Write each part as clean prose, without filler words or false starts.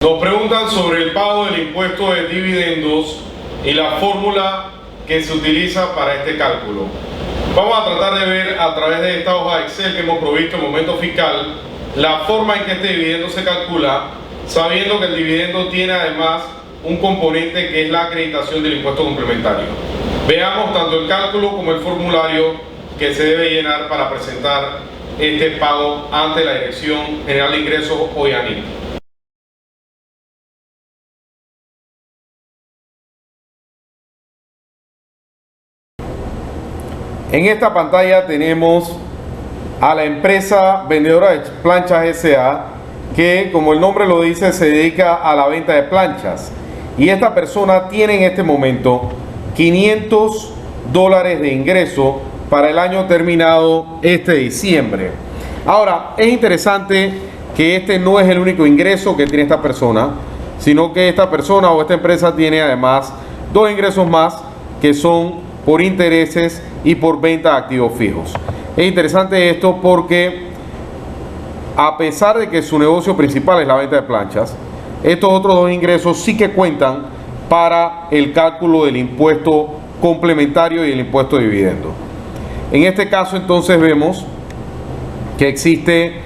Nos preguntan sobre el pago del impuesto de dividendos y la fórmula que se utiliza para este cálculo. Vamos a tratar de ver a través de esta hoja de Excel que hemos provisto en Momento Fiscal la forma en que este dividendo se calcula, sabiendo que el dividendo tiene además un componente que es la acreditación del impuesto complementario. Veamos tanto el cálculo como el formulario que se debe llenar para presentar este pago ante la Dirección General de Ingresos o IANIC. En esta pantalla tenemos a la empresa vendedora de planchas S.A. que, como el nombre lo dice, se dedica a la venta de planchas. Y esta persona tiene en este momento $500 de ingreso para el año terminado este diciembre. Ahora, es interesante que este no es el único ingreso que tiene esta persona, sino que esta persona o esta empresa tiene además dos ingresos más que son por intereses y por venta de activos fijos. Es interesante esto porque a pesar de que su negocio principal es la venta de planchas, estos otros dos ingresos sí que cuentan para el cálculo del impuesto complementario y el impuesto de dividendo. En este caso entonces vemos que existe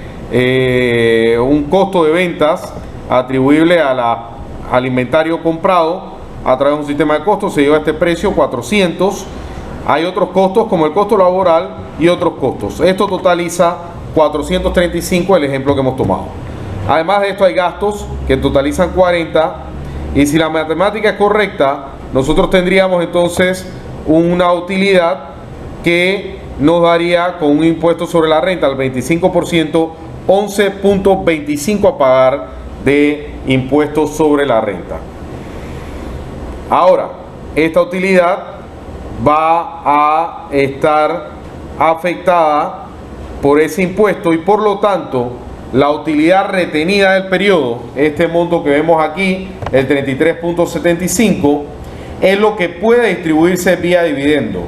un costo de ventas atribuible al inventario comprado a través de un sistema de costos. Se lleva este precio 400. Hay otros costos como el costo laboral y otros costos. Esto totaliza 435, el ejemplo que hemos tomado. Además de esto hay gastos que totalizan 40, y si la matemática es correcta, nosotros tendríamos entonces una utilidad que nos daría con un impuesto sobre la renta al 25%, 11.25 a pagar de impuestos sobre la renta. Ahora, esta utilidad va a estar afectada por ese impuesto y por lo tanto la utilidad retenida del periodo, este monto que vemos aquí, el 33.75, es lo que puede distribuirse vía dividendo.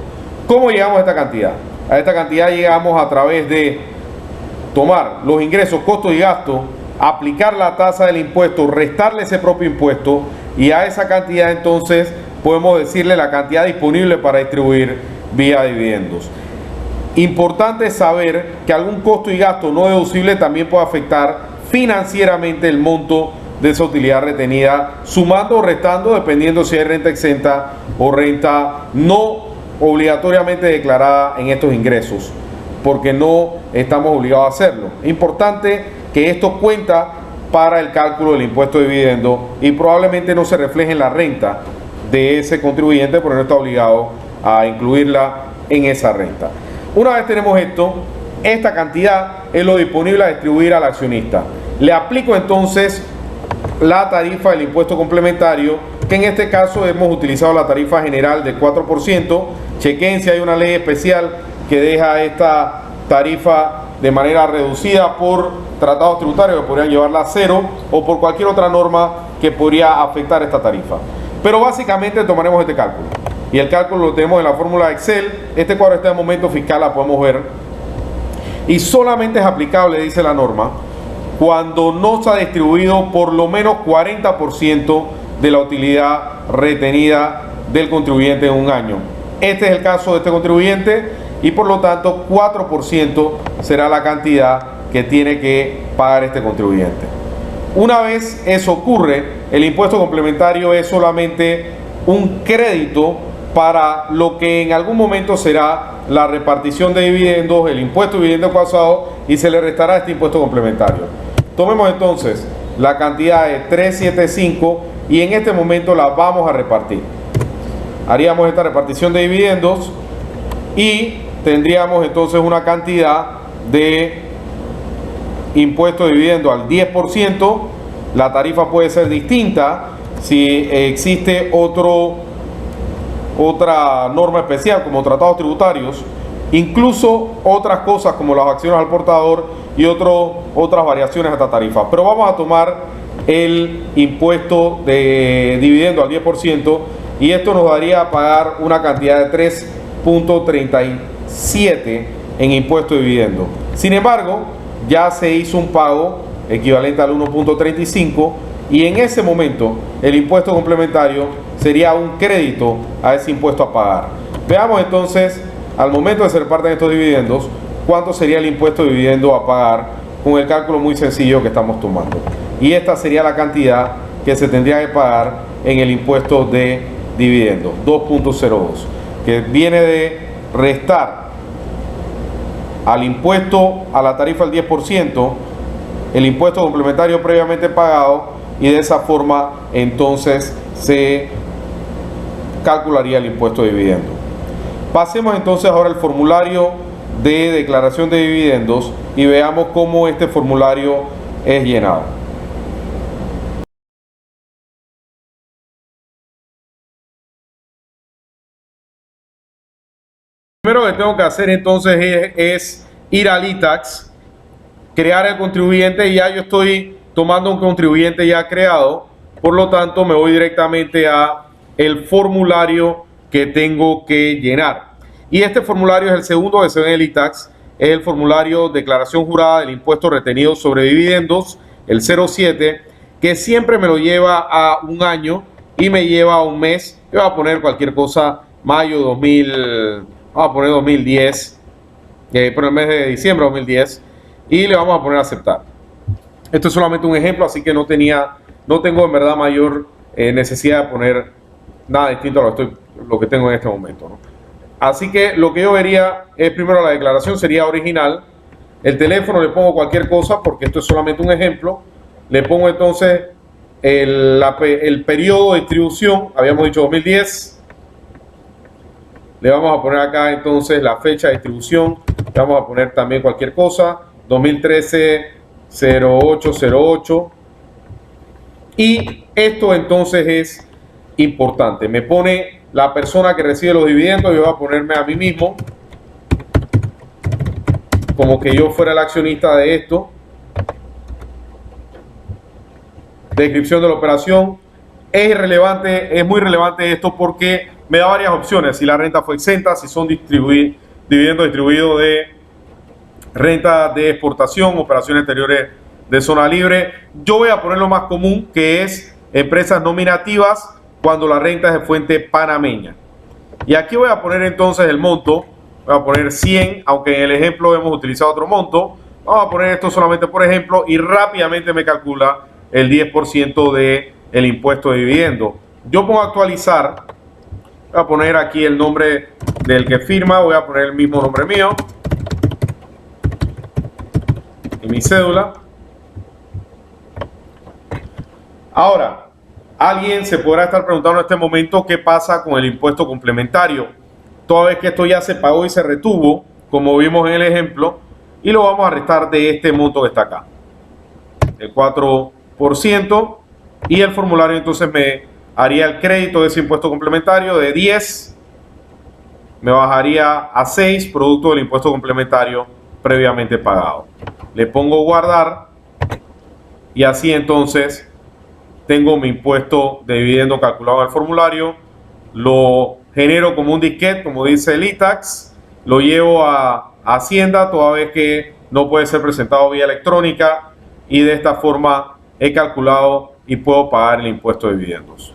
¿Cómo llegamos a esta cantidad? A esta cantidad llegamos a través de tomar los ingresos, costos y gastos, aplicar la tasa del impuesto, restarle ese propio impuesto, y a esa cantidad entonces podemos decirle la cantidad disponible para distribuir vía dividendos. Importante saber que algún costo y gasto no deducible también puede afectar financieramente el monto de esa utilidad retenida, sumando o restando dependiendo si hay renta exenta o renta no obligatoriamente declarada en estos ingresos, porque no estamos obligados a hacerlo. Es importante que esto cuenta para el cálculo del impuesto de dividendo y probablemente no se refleje en la renta de ese contribuyente, porque no está obligado a incluirla en esa renta. Una vez tenemos esto, esta cantidad es lo disponible a distribuir al accionista. Le aplico entonces la tarifa del impuesto complementario, que en este caso hemos utilizado la tarifa general de 4%. Chequen si hay una ley especial que deja esta tarifa de manera reducida por tratados tributarios que podrían llevarla a cero, o por cualquier otra norma que podría afectar esta tarifa. Pero básicamente tomaremos este cálculo, y el cálculo lo tenemos en la fórmula de Excel. Este cuadro está en Momento Fiscal, la podemos ver, y solamente es aplicable, dice la norma, cuando no se ha distribuido por lo menos 40% de la utilidad retenida del contribuyente en un año. Este es el caso de este contribuyente, y por lo tanto 4% será la cantidad que tiene que pagar este contribuyente. Una vez eso ocurre, el impuesto complementario es solamente un crédito para lo que en algún momento será la repartición de dividendos, el impuesto de dividendo pasado, y se le restará este impuesto complementario. Tomemos entonces la cantidad de 375 y en este momento la vamos a repartir. Haríamos esta repartición de dividendos y tendríamos entonces una cantidad de impuesto de dividendo al 10%. La tarifa puede ser distinta si existe otra norma especial como tratados tributarios, incluso otras cosas como las acciones al portador y otras variaciones a esta tarifa. Pero vamos a tomar el impuesto de dividendo al 10%, y esto nos daría a pagar una cantidad de 3.37 en impuesto de dividendo. Sin embargo, ya se hizo un pago equivalente al 1.35 y en ese momento el impuesto complementario sería un crédito a ese impuesto a pagar. Veamos entonces, al momento de ser parte de estos dividendos, cuánto sería el impuesto de dividendo a pagar con el cálculo muy sencillo que estamos tomando. Y esta sería la cantidad que se tendría que pagar en el impuesto de dividendos, 2.02, que viene de restar al impuesto a la tarifa del 10%, el impuesto complementario previamente pagado, y de esa forma entonces se calcularía el impuesto de dividendo. Pasemos entonces ahora al formulario de declaración de dividendos y veamos cómo este formulario es llenado. Lo primero que tengo que hacer entonces es ir al iTax, crear el contribuyente, y ya yo estoy tomando un contribuyente ya creado, por lo tanto me voy directamente a el formulario que tengo que llenar. Y este formulario es el segundo que se ve en el iTax, es el formulario declaración jurada del impuesto retenido sobre dividendos, el 07, que siempre me lo lleva a un año y me lleva a un mes. Yo voy a poner cualquier cosa, mayo 2000, vamos a poner 2010, por el mes de diciembre de 2010, y le vamos a poner a aceptar. Esto es solamente un ejemplo, así que no tengo en verdad mayor necesidad de poner nada distinto a lo que tengo en este momento, ¿no? Así que lo que yo vería es, primero, la declaración sería original. El teléfono le pongo cualquier cosa porque esto es solamente un ejemplo. Le pongo entonces el periodo de distribución, habíamos dicho 2010. Le vamos a poner acá entonces la fecha de distribución. Le vamos a poner también cualquier cosa, 2013-0808. Y esto entonces es importante. Me pone la persona que recibe los dividendos. Yo voy a ponerme a mí mismo como que yo fuera el accionista de esto. Descripción de la operación. Es muy relevante esto porque me da varias opciones. Si la renta fue exenta, si son dividendos distribuidos de renta de exportación, operaciones exteriores de zona libre. Yo voy a poner lo más común, que es empresas nominativas cuando la renta es de fuente panameña. Y aquí voy a poner entonces el monto. Voy a poner 100, aunque en el ejemplo hemos utilizado otro monto. Vamos a poner esto solamente por ejemplo y rápidamente me calcula el 10% del impuesto de dividendo. Yo pongo actualizar. Voy a poner aquí el nombre del que firma. Voy a poner el mismo nombre mío y mi cédula. Ahora, alguien se podrá estar preguntando en este momento qué pasa con el impuesto complementario. Toda vez que esto ya se pagó y se retuvo, como vimos en el ejemplo, y lo vamos a restar de este monto que está acá, el 4%, y el formulario entonces me haría el crédito de ese impuesto complementario de 10, me bajaría a 6, producto del impuesto complementario previamente pagado. Le pongo guardar y así entonces tengo mi impuesto de dividendo calculado en el formulario, lo genero como un disquete, como dice el iTax, lo llevo a Hacienda toda vez que no puede ser presentado vía electrónica, y de esta forma he calculado y puedo pagar el impuesto de dividendos.